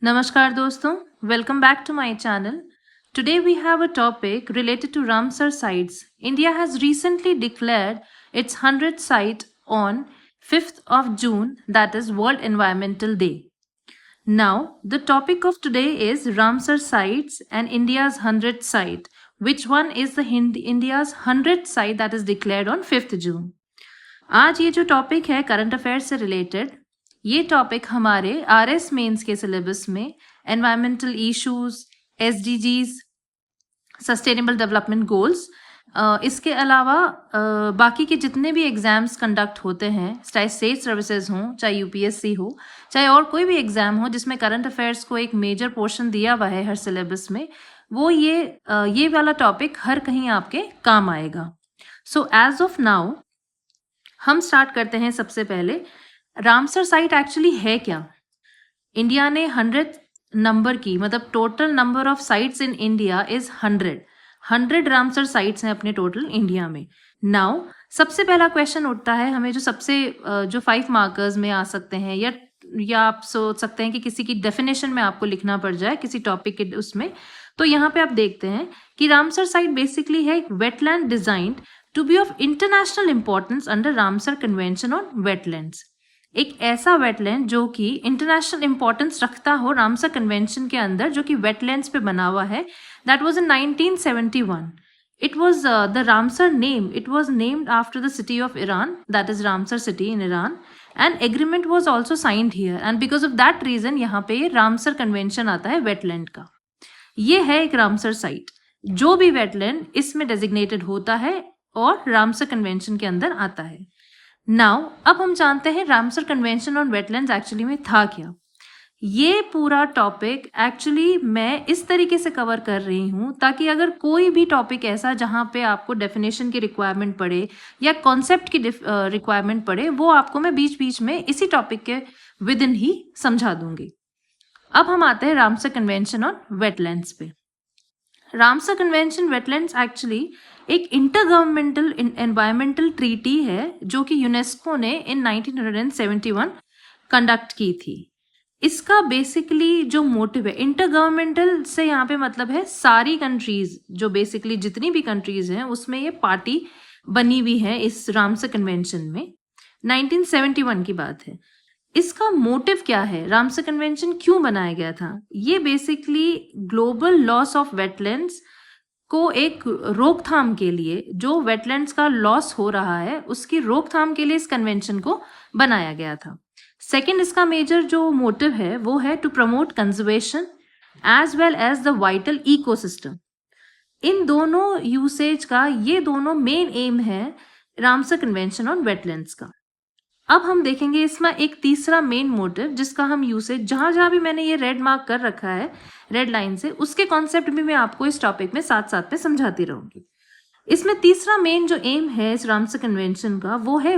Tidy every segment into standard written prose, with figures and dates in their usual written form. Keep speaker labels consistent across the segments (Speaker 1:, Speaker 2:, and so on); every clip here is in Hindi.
Speaker 1: Namaskar doston, welcome back to my channel. Today we have a topic related to Ramsar sites. India has recently declared its 100th site on 5th of June, that is World Environmental Day. Now, the topic of today is Ramsar sites and India's 100th site. Which one is the India's 100th site that is declared on 5th June? आज ये जो टॉपिक है करंट अफेयर से रिलेटेड, ये टॉपिक हमारे RS मेंस के सिलेबस में environmental issues, SDGs, sustainable development goals, इसके अलावा बाकी के जितने भी एग्जाम्स कंडक्ट होते हैं, चाहे स्टेट सर्विसेज हों, चाहे UPSC हो, चाहे और कोई भी एग्जाम हो जिसमें करंट अफेयर्स को एक मेजर पोर्शन दिया हुआ है हर सिलेबस में, वो ये वाला टॉपिक हर कहीं आपके काम आएगा. सो एज ऑफ नाउ हम स्टार्ट करते हैं. सबसे पहले रामसर साइट एक्चुअली है क्या? इंडिया ने 100 नंबर की, मतलब total number of sites in India is 100 Ramsar sites हैं अपने टोटल इंडिया में. नाउ सबसे पहला क्वेश्चन उठता है हमें, जो 5 मार्कर्स में आ सकते हैं, या आप सोच सकते हैं कि किसी की डेफिनेशन में आपको लिखना पड़ जाए किसी टॉपिक के उसमें. तो यहाँ पे आप देखते हैं कि रामसर साइट बेसिकली है एक wetland designed to be of international importance under Ramsar convention on wetlands. एक ऐसा वेटलैंड जो कि इंटरनेशनल इंपॉर्टेंस रखता हो रामसर कन्वेंशन के अंदर, जो कि वेटलैंड्स पे बना हुआ है. That was in 1971. It was the Ramsar name, it was named after the city of Iran, that is Ramsar city in Iran, and agreement was also signed here, and because of that reason यहाँ पे ये रामसर कन्वेंशन आता है वेटलैंड का. ये है एक रामसर साइट. जो भी वेटलैंड इसमें डेजिग्नेटेड होता है और रामसर कन्वेंशन के अंदर आता है. नाउ अब हम जानते हैं Ramsar convention on wetlands actually में था क्या. ये पूरा टॉपिक एक्चुअली मैं इस तरीके से कवर कर रही हूँ ताकि अगर कोई भी टॉपिक ऐसा जहाँ पे आपको डेफिनेशन की रिक्वायरमेंट पड़े या कॉन्सेप्ट की रिक्वायरमेंट पड़े, वो आपको मैं बीच बीच में इसी टॉपिक के विद इन ही समझा दूंगी. अब हम आते हैं रामसर कन्वेंशन ऑन वेटलैंड्स पे. रामसर कन्वेंशन वेटलैंड्स एक्चुअली एक इंटर गवर्नमेंटल एनवायरमेंटल ट्रीटी है जो कि यूनेस्को ने इन 1971 कंडक्ट की थी. इसका बेसिकली जो मोटिव है, इंटर गवर्नमेंटल से यहाँ पे मतलब है सारी कंट्रीज, जो बेसिकली जितनी भी कंट्रीज हैं उसमें ये पार्टी बनी हुई है इस रामसर कन्वेंशन में. 1971 की बात है. इसका मोटिव क्या है, रामसर कन्वेंशन क्यों बनाया गया था? ये basically global loss of wetlands को एक रोकथाम के लिए, जो वेटलैंड्स का लॉस हो रहा है उसकी रोकथाम के लिए इस कन्वेंशन को बनाया गया था. सेकंड, इसका मेजर जो मोटिव है वो है to promote conservation as well as the vital ecosystem. इन दोनों यूसेज का, ये दोनों मेन एम है रामसर कन्वेंशन ऑन वेटलैंड्स का. अब हम देखेंगे इसमें एक तीसरा मेन मोटिव जिसका हम यूसेज, जहां जहां भी मैंने ये रेड मार्क कर रखा है रेड लाइन से, उसके कॉन्सेप्ट भी मैं आपको इस टॉपिक में साथ साथ में समझाती रहूंगी. इसमें तीसरा मेन जो एम है इस रामसर कन्वेंशन का वो है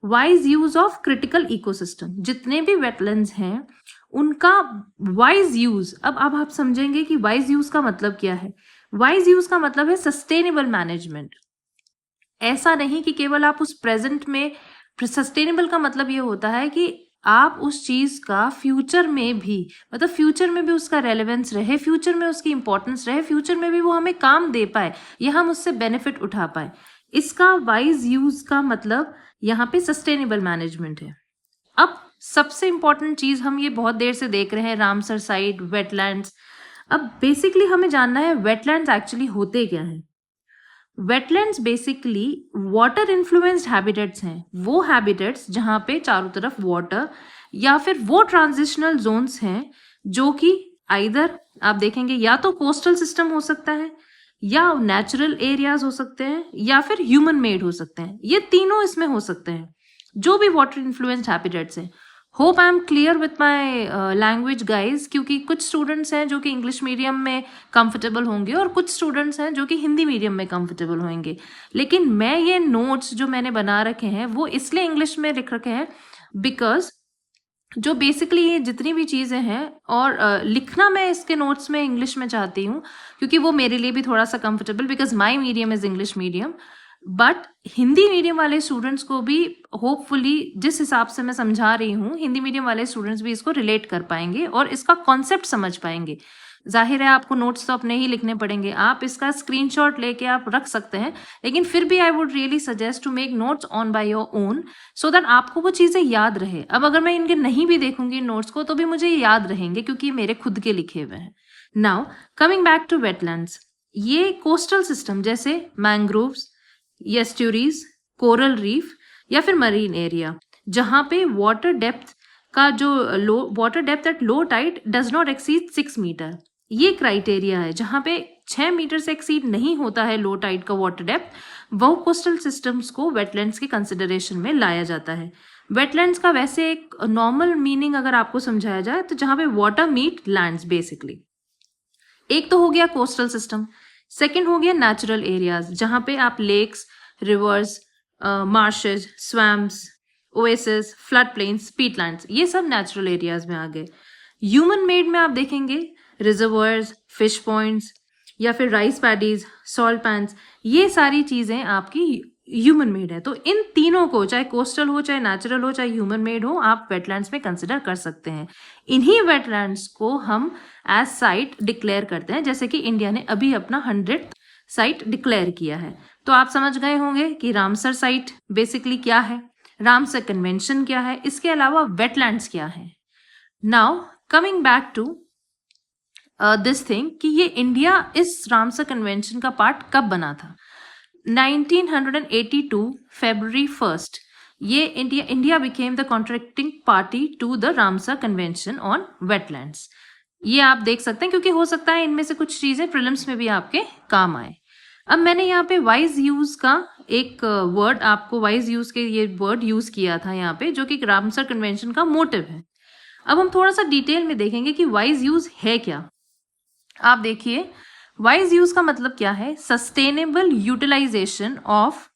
Speaker 1: wise use of critical ecosystem. जितने भी वेटलैंड्स हैं उनका वाइज यूज. अब आप समझेंगे कि वाइज यूज का मतलब क्या है. वाइज यूज का मतलब है सस्टेनेबल मैनेजमेंट. ऐसा नहीं कि केवल आप उस प्रेजेंट में, सस्टेनेबल का मतलब ये होता है कि आप उस चीज का फ्यूचर में भी, मतलब फ्यूचर में भी उसका रेलेवेंस रहे, फ्यूचर में उसकी इंपॉर्टेंस रहे, फ्यूचर में भी वो हमें काम दे पाए या हम उससे बेनिफिट उठा पाए. इसका वाइज यूज का मतलब यहाँ पे सस्टेनेबल मैनेजमेंट है. अब सबसे इंपॉर्टेंट चीज हम ये बहुत देर से देख रहे हैं, रामसर साइट, वेटलैंड्स. अब बेसिकली हमें जानना है वेटलैंड्स एक्चुअली होते क्या है. Wetlands basically water influenced habitats हैं. वो हैबिटेट्स जहाँ पे चारों तरफ वाटर, या फिर वो ट्रांजिशनल जोन्स हैं जो कि आइदर आप देखेंगे या तो कोस्टल सिस्टम हो सकता है, या नेचुरल एरियाज हो सकते हैं, या फिर ह्यूमन मेड हो सकते हैं. ये तीनों इसमें हो सकते हैं जो भी वाटर इन्फ्लुएंस्ड हैबिटेट्स हैं. Hope I am clear with my language guys, क्योंकि कुछ स्टूडेंट्स हैं जो कि इंग्लिश मीडियम में कंफर्टेबल होंगे और कुछ स्टूडेंट्स हैं जो कि हिंदी मीडियम में कंफर्टेबल होंगे. लेकिन मैं ये नोट्स जो मैंने बना रखे हैं वो इसलिए इंग्लिश में लिख रखे हैं बिकॉज जो बेसिकली ये जितनी भी चीज़ें हैं, और लिखना मैं इसके नोट्स में इंग्लिश में चाहती हूँ क्योंकि वो मेरे लिए भी थोड़ा सा comfortable, because my medium is English medium. But Hindi medium वाले स्टूडेंट्स को भी होपफुली, जिस हिसाब से मैं समझा रही हूँ, हिंदी मीडियम वाले स्टूडेंट्स भी इसको रिलेट कर पाएंगे और इसका कॉन्सेप्ट समझ पाएंगे। जाहिर है आपको नोट्स तो अपने ही लिखने पड़ेंगे, आप इसका स्क्रीनशॉट लेके आप रख सकते हैं, लेकिन फिर भी I would really suggest to make notes on by your own, so that आपको वो चीज़ें याद रहे। अब अगर मैं इनके नहीं भी देखूंगी नोट्स को तो भी मुझे याद रहेंगे, क्योंकि ये मेरे खुद के लिखे हुए हैं। Now coming back to wetlands, ये कोस्टल सिस्टम जैसे मैंग्रोव्स, एस्ट्यूरीज, कोरल रीफ या फिर मरीन एरिया, जहां पे वाटर डेप्थ का जो water depth at low tide does not exceed 6 meter, ये क्राइटेरिया है। जहां पे 6 मीटर से एक्सीड नहीं होता है लो टाइड का वाटर डेप्थ, वो कोस्टल सिस्टम्स को वेटलैंड्स के कंसिडरेशन में लाया जाता है। वेटलैंड्स का वैसे एक नॉर्मल मीनिंग अगर आपको समझाया जाए तो जहां पे वाटर मीट लैंड्स बेसिकली। एक तो हो गया कोस्टल सिस्टम, सेकंड हो गया नेचुरल एरियाज, जहां पे आप lakes, rivers, marshes, swamps, oasis, flood plains, peatlands, ये सब नेचुरल एरियाज में आ गए। ह्यूमन मेड में आप देखेंगे रिजर्वर्स, फिश पॉइंट्स या फिर राइस पैडीज, सॉल्ट पैन्स, ये सारी चीजें आपकी ह्यूमन मेड है। तो इन तीनों को, चाहे कोस्टल हो, चाहे नेचुरल हो, चाहे ह्यूमन मेड हो, आप वेटलैंड्स में कंसिडर कर सकते हैं। इन्हीं वेटलैंड्स को हम एज साइट डिक्लेयर करते हैं, जैसे कि इंडिया ने अभी अपना 100th साइट डिक्लेयर किया है। तो आप समझ गए होंगे कि रामसर साइट बेसिकली क्या है, रामसर कन्वेंशन क्या है, इसके अलावा वेटलैंड्स क्या है। Now coming back to this thing कि ये इंडिया इस रामसर कन्वेंशन का पार्ट कब बना था। 1982 February 1st, ये India became the contracting party to the Ramsar convention on wetlands. ये आप देख सकते हैं, क्योंकि हो सकता है इनमें से कुछ चीजें प्रीलिम्स में भी आपके काम आए। अब मैंने यहाँ पे वाइज यूज का एक वर्ड, आपको वाइज यूज के ये वर्ड यूज किया था यहाँ पे, जो कि रामसर कन्वेंशन का मोटिव है। अब हम थोड़ा सा डिटेल में देखेंगे कि वाइज यूज है क्या। आप देखिए, वाइज यूज का मतलब क्या है, sustainable utilization of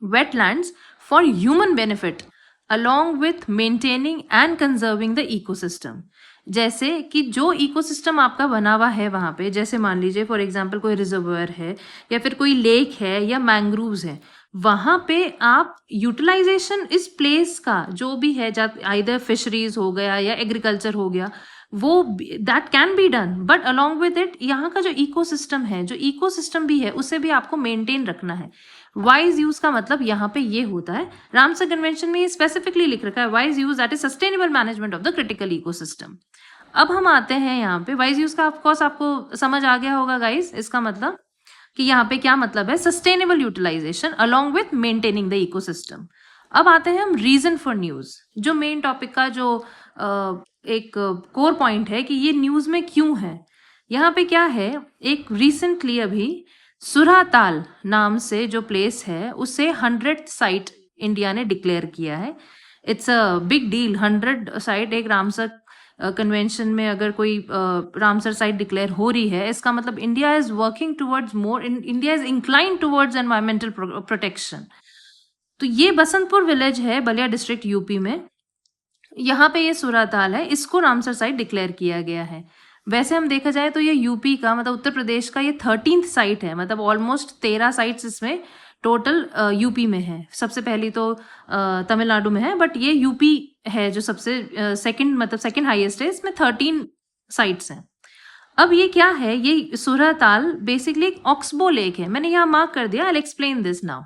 Speaker 1: wetlands for human benefit along with maintaining and conserving the ecosystem. जैसे कि जो इकोसिस्टम आपका बना हुआ है वहां पे, जैसे मान लीजिए फॉर एग्जांपल कोई रिजर्वर है या फिर कोई लेक है या मैंग्रोव्स है, वहां पे आप यूटिलाइजेशन इस प्लेस का जो भी है, आइदर फिशरीज हो गया या एग्रीकल्चर हो गया, वो that can be done, but along with it यहाँ का जो इकोसिस्टम है, जो इकोसिस्टम भी है, उसे भी आपको मेंटेन रखना है। वाइज यूज का मतलब यहाँ पे ये होता है, रामसर कन्वेंशन में ये स्पेसिफिकली लिख रखा है, wise use that is sustainable management of the critical ecosystem. अब हम आते हैं यहाँ पे वाइज यूज का, ऑफकोर्स आपको समझ आ गया होगा गाइस, इसका मतलब कि यहाँ पे क्या मतलब है, sustainable utilization along with maintaining the ecosystem. अब आते हैं हम रीजन फॉर न्यूज, जो मेन टॉपिक का जो एक कोर पॉइंट है कि ये न्यूज में क्यों है। यहाँ पे क्या है, एक रिसेंटली अभी सुराताल नाम से जो प्लेस है, उसे 100th साइट इंडिया ने डिक्लेयर किया है। It's a big deal, 100 site एक रामसर कन्वेंशन में अगर कोई रामसर साइट डिक्लेयर हो रही है, इसका मतलब India is working towards more, India is incline towards environmental protection. तो ये बसंतपुर विलेज है, बलिया डिस्ट्रिक्ट यूपी में, यहाँ पे ये सुराताल है, इसको रामसर साइट डिक्लेयर किया गया है। वैसे हम देखा जाए तो ये यूपी का, मतलब उत्तर प्रदेश का ये 13th साइट है, मतलब ऑलमोस्ट 13 साइट्स इसमें टोटल यूपी में है। सबसे पहली तो तमिलनाडु में है, बट ये यूपी है जो सबसे सेकंड, मतलब सेकंड हाईएस्ट है, इसमें 13 साइट्स हैं। अब ये क्या है, ये सुराताल बेसिकली एक ऑक्सबो लेक है, मैंने यहाँ मार्क कर दिया, I will explain this now.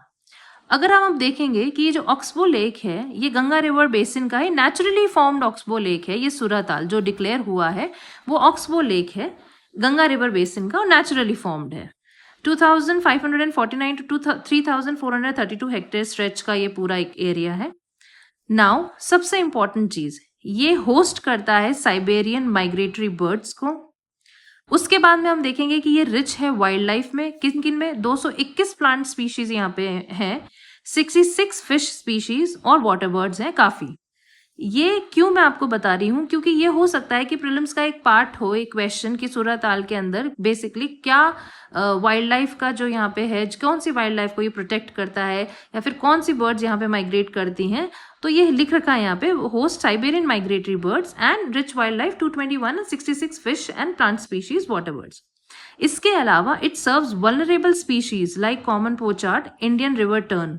Speaker 1: अगर आप देखेंगे कि ये जो ऑक्सबो लेक है, ये गंगा रिवर बेसिन का है, नेचुरली फॉर्म्ड ऑक्सबो लेक है। ये सुराताल जो डिक्लेयर हुआ है वो ऑक्सबो लेक है, गंगा रिवर बेसिन का, और नेचुरली फॉर्म्ड है। 2549 टू 3432 हेक्टेयर स्ट्रेच का ये पूरा एक एरिया है। नाउ सबसे इंपॉर्टेंट चीज, ये होस्ट करता है साइबेरियन माइग्रेटरी बर्ड्स को। उसके बाद में हम देखेंगे कि ये रिच है वाइल्ड लाइफ में, किन किन में, 221 प्लांट स्पीशीज यहाँ पे हैं, 66 फिश स्पीशीज और वाटर बर्ड्स हैं काफी। ये क्यों मैं आपको बता रही हूँ, क्योंकि ये हो सकता है कि प्रीलिम्स का एक पार्ट हो, एक क्वेश्चन कि सुराताल के अंदर बेसिकली क्या वाइल्ड लाइफ का जो यहाँ पे है, कौन सी वाइल्ड लाइफ को ये प्रोटेक्ट करता है, या फिर कौन सी बर्ड्स यहाँ पे माइग्रेट करती हैं। तो ये लिख रखा है यहाँ पे, host Siberian migratory birds and rich wild life 221 and 66 fish and plant species water birds. इसके अलावा it serves vulnerable species like common pochard, Indian river turn.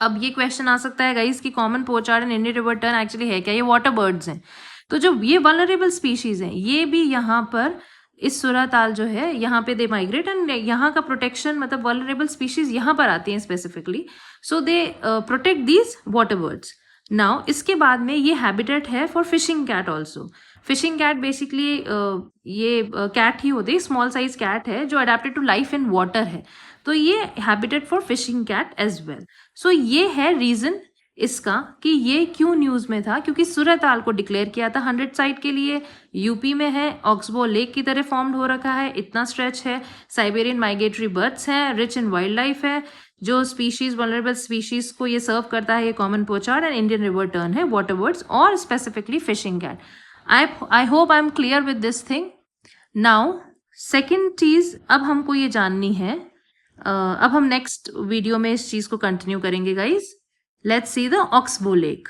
Speaker 1: अब ये क्वेश्चन आ सकता है गाइस कि common pochard and Indian river turn actually है क्या? ये वाटर बर्ड्स हैं। तो जो ये वल्नरेबल स्पीशीज हैं ये भी यहाँ पर इस सूरताल जो है यहाँ पे दे माइग्रेट, एंड यहाँ का प्रोटेक्शन मतलब वल्नरेबल स्पीशीज यहाँ पर आती हैं specifically, so they protect these water birds. Now इसके बाद में ये हैबिटेट है for fishing cat also. Fishing cat basically ये कैट ही होते हैं, स्मॉल साइज कैट है जो adapted to life in water है, तो ये habitat for fishing cat as well. So ये है रीजन इसका कि ये क्यों न्यूज में था, क्योंकि सूरताल को डिक्लेयर किया था 100 साइट के लिए, यूपी में है, ऑक्सबो लेक की तरह फॉर्म्ड हो रखा है, इतना स्ट्रेच है, साइबेरियन माइग्रेटरी बर्ड्स हैं, रिच इन वाइल्ड लाइफ है, जो स्पीशीज वल्नरेबल स्पीशीज को ये सर्व करता है, ये common pochard and Indian river tern है, वाटर बर्ड्स और specifically fishing cat. I hope I am clear with this thing. Now second चीज अब हमको ये जाननी है, अब हम नेक्स्ट वीडियो में इस चीज को कंटिन्यू करेंगे guys. Let's see the oxbow lake.